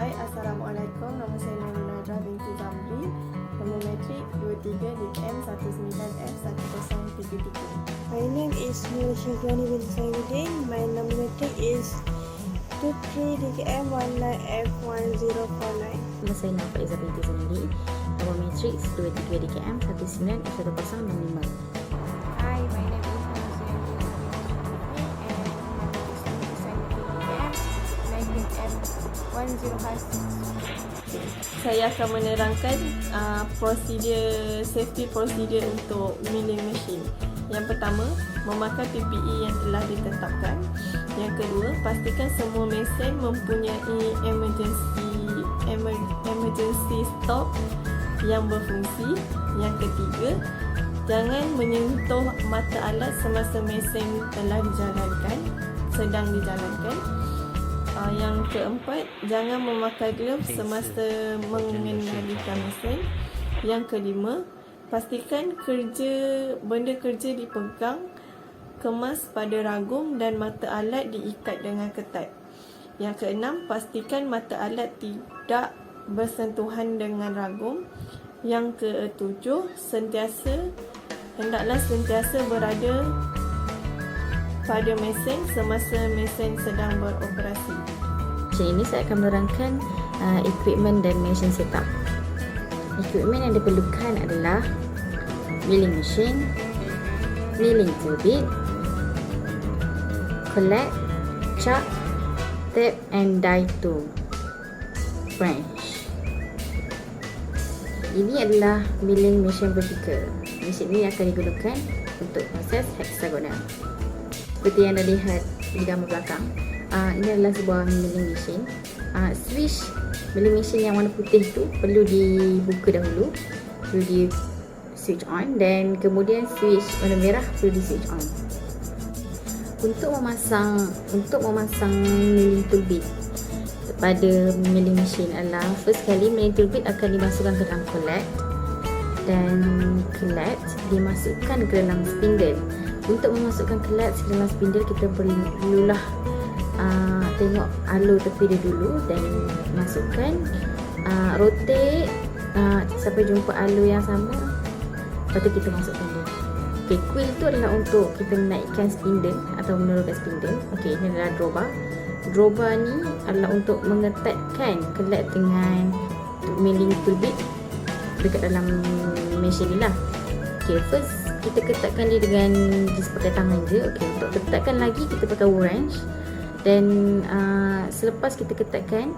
Hai, Assalamualaikum. Nama saya Nurul Najah binti Zamri. Nombor metrik 23 DKM 19F1033. My name is Nur Syazwani binti Saifuddin. My number matric is 23 DKM 19F1049. Nama saya Nafah Izzah binti Zamri. Nombor metrik 23 DKM 19F1065. Hi, my name is Nasia and my number is 19M10 Saya akan menerangkan prosedur safety procedure untuk milling machine. Yang pertama, memakai PPE yang telah ditetapkan. Yang kedua, pastikan semua mesin mempunyai emergency stop yang berfungsi. Yang ketiga, jangan menyentuh mata alat semasa mesin sedang dijalankan. Yang keempat, jangan memakai glove semasa mengendalikan mesin. Yang kelima, pastikan benda kerja dipegang, kemas pada ragum dan mata alat diikat dengan ketat. Yang keenam, pastikan mata alat tidak bersentuhan dengan ragum. Yang ketujuh, hendaklah sentiasa berada pada mesin semasa mesin sedang beroperasi. Macam ini saya akan menerangkan equipment dan machine setup. Equipment yang diperlukan adalah milling machine, milling turbine, collet, chuck, tape and die tool, wrench. Ini adalah milling machine vertical. Mesin ini akan digunakan untuk proses hexagonal. Seperti yang anda lihat di gambar belakang, ini adalah sebuah milling machine. Switch milling machine yang warna putih tu perlu dibuka dahulu, perlu di switch on, dan kemudian switch warna merah perlu di switch on. Untuk memasang milling turbine pada milling machine adalah, first kali milling turbine akan dimasukkan ke dalam collet, dan collet dimasukkan ke dalam spindle. Untuk memasukkan collet ke dalam spindle, kita perlulah tengok alur tepi dia dulu dan masukkan, rotate sampai jumpa alur yang sama, lepas tu kita masukkan dia. Okay, quill tu adalah untuk kita menaikkan spindle atau menurunkan spindle. Okay, ini adalah drawbar. Drawbar ni adalah untuk mengetatkan collet dengan milling turbine dekat dalam mesin ni lah. Okay, first kita ketatkan dia dengan just pakai tangan je. Okay, untuk ketatkan lagi kita pakai wrench. Dan selepas kita ketatkan,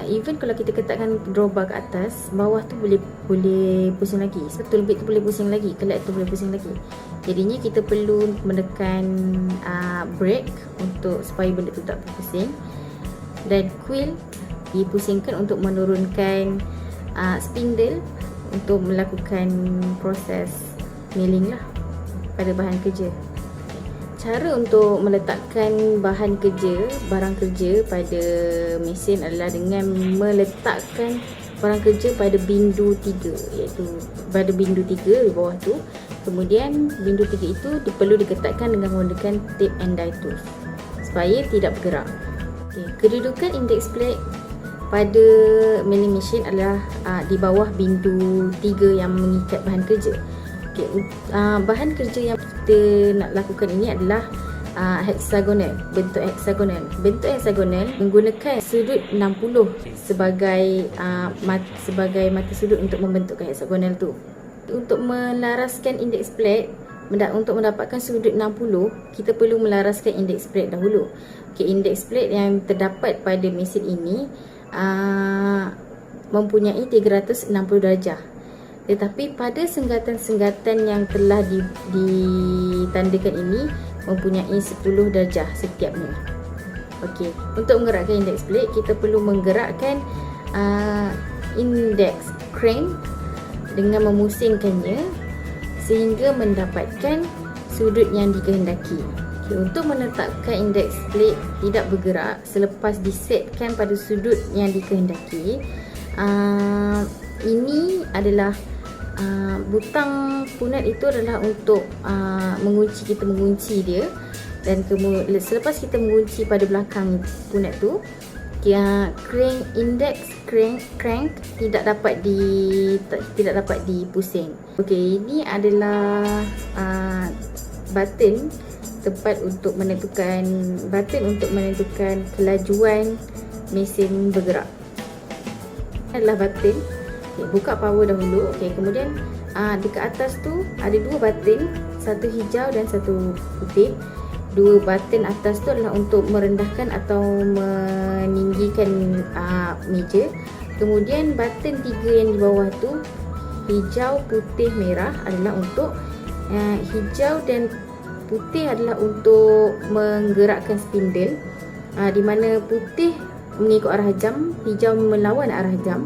even kalau kita ketatkan drawbar ke atas, bawah tu boleh pusing lagi. Turbine tu boleh pusing lagi, collet tu boleh pusing lagi. Jadinya kita perlu menekan brake untuk supaya benda tu tak pusing. Dan quill dipusingkan untuk menurunkan spindle untuk melakukan proses milling lah pada bahan kerja. Cara untuk meletakkan barang kerja pada mesin adalah dengan meletakkan barang kerja pada bindu 3, iaitu pada bindu 3 di bawah tu. Kemudian bindu 3 itu perlu diketatkan dengan menggunakan tape and die tool supaya tidak bergerak. Okay. Kedudukan index plate pada milling machine adalah di bawah bindu 3 yang mengikat bahan kerja. Okay. Bahan kerja yang kita nak lakukan ini adalah hexagonal, bentuk hexagonal. Bentuk hexagonal menggunakan sudut 60 sebagai mata sudut untuk membentukkan hexagonal tu. Untuk melaraskan index plate, untuk mendapatkan sudut 60, kita perlu melaraskan index plate dahulu. Okay, index plate yang terdapat pada mesin ini mempunyai 360 darjah. Tetapi pada senggatan-senggatan yang telah ditandakan ini mempunyai 10 darjah setiapnya. Okey, untuk menggerakkan index plate, kita perlu menggerakkan index crank dengan memusingkannya sehingga mendapatkan sudut yang dikehendaki. Okay, untuk menetapkan index plate tidak bergerak selepas disetkan pada sudut yang dikehendaki, ini adalah butang punat itu adalah untuk mengunci dia, dan selepas kita mengunci pada belakang punat tu, crank index crank tidak dapat dipusing. Okey, ini adalah button untuk menentukan kelajuan mesin bergerak. Ini adalah button. Okay, buka power dahulu. Okey, kemudian dekat atas tu ada dua button, satu hijau dan satu putih. Dua button atas tu adalah untuk merendahkan atau meninggikan meja. Kemudian button tiga yang di bawah tu, hijau, putih, merah, adalah untuk hijau dan putih adalah untuk menggerakkan spindle, di mana putih mengikut arah jam, hijau melawan arah jam,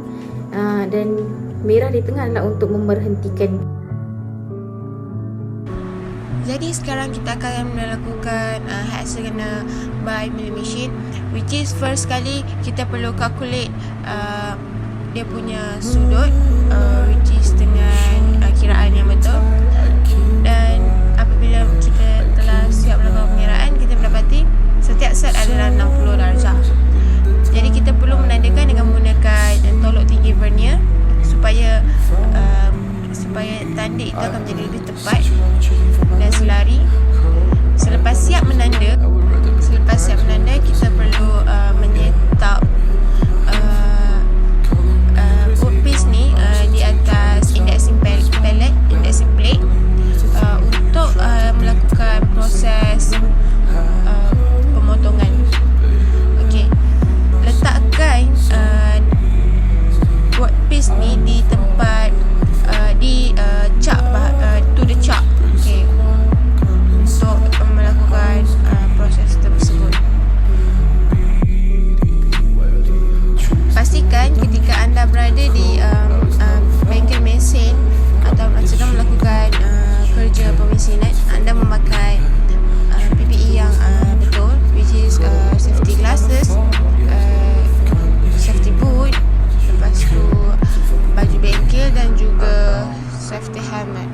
dan merah di tengah adalah untuk memberhentikan. Jadi sekarang kita akan melakukan hexagonal by milling machine, which is first kali kita perlu calculate dia punya sudut, which is dengan kiraan yang betul. Dan apabila kita telah siap melakukan pengiraan, kita mendapati setiap set adalah 60 darjah. Jadi kita perlu menandakan dengan menggunakan tolok tinggi vernier supaya tanda itu akan menjadi lebih tepat dan selari. Selepas siap menanda, kita perlu menyetap workpiece ni di atas indexing plate untuk melakukan proses pemotongan. Okey, letakkan workpiece ni di tempat to the chuck, okay, untuk melakukan proses tersebut. Pastikan ketika anda berada di bengkel mesin atau sedang melakukan kerja pemesinan, anda memakai PPE yang betul, which is safety glasses, safety boot, lepas tu baju bengkel dan juga safety helmet,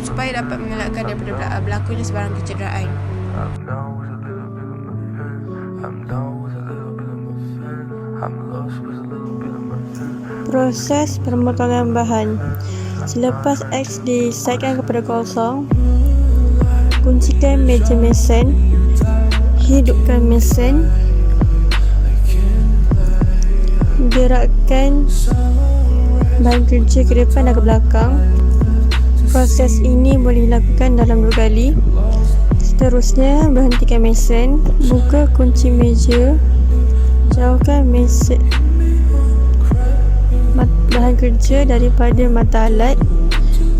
supaya dapat mengelakkan daripada berlakunya sebarang kecederaan. Proses pemotongan bahan. Selepas X disetkan kepada kosong, kuncikan meja mesin, hidupkan mesin, gerakkan bahan kerja ke depan dan ke belakang. Proses ini boleh dilakukan dalam 2 kali. Seterusnya, berhentikan mesin, buka kunci meja, jauhkan mesin bahan kerja daripada mata alat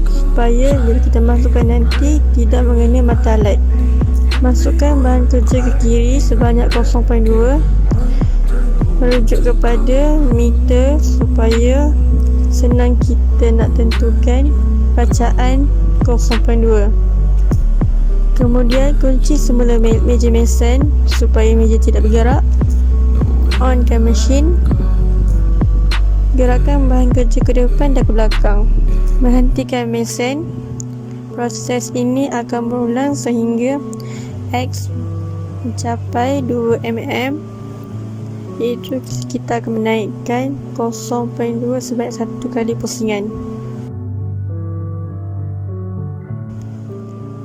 supaya bila kita masukkan nanti tidak mengenai mata alat. Masukkan bahan kerja ke kiri sebanyak 0.2, merujuk kepada meter supaya senang kita nak tentukan bacaan 0.2. Kemudian kunci semula meja mesin supaya meja tidak bergerak. Onkan mesin, gerakkan bahan kerja ke depan dan ke belakang. Berhentikan mesin. Proses ini akan berulang sehingga X mencapai 2 mm, iaitu kita akan menaikkan 0.2 sebanyak 1 kali pusingan.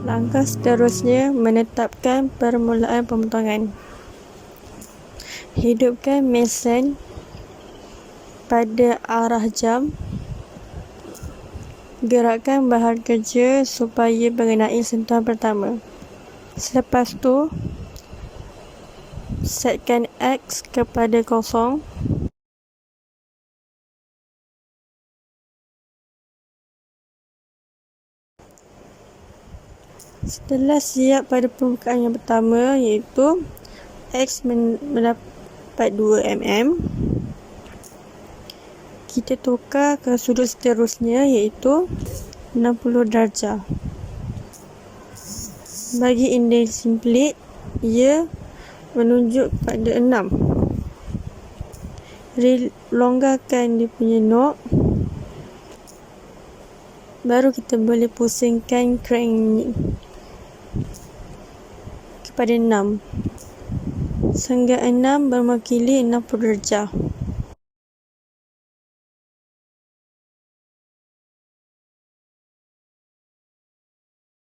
Langkah seterusnya, menetapkan permulaan pemotongan. Hidupkan mesin pada arah jam. Gerakkan bahan kerja supaya mengenai sentuhan pertama. Selepas tu, setkan X kepada 0. Setelah siap pada pembukaan yang pertama, iaitu X mendapat 2 mm, kita tukar ke sudut seterusnya, iaitu 60 darjah. Bagi indexing plate, ia menunjuk pada 6. Longgarkan dia punya knob, baru kita boleh pusingkan crank kepada 6. sehingga 6 bermakili 60 darjah.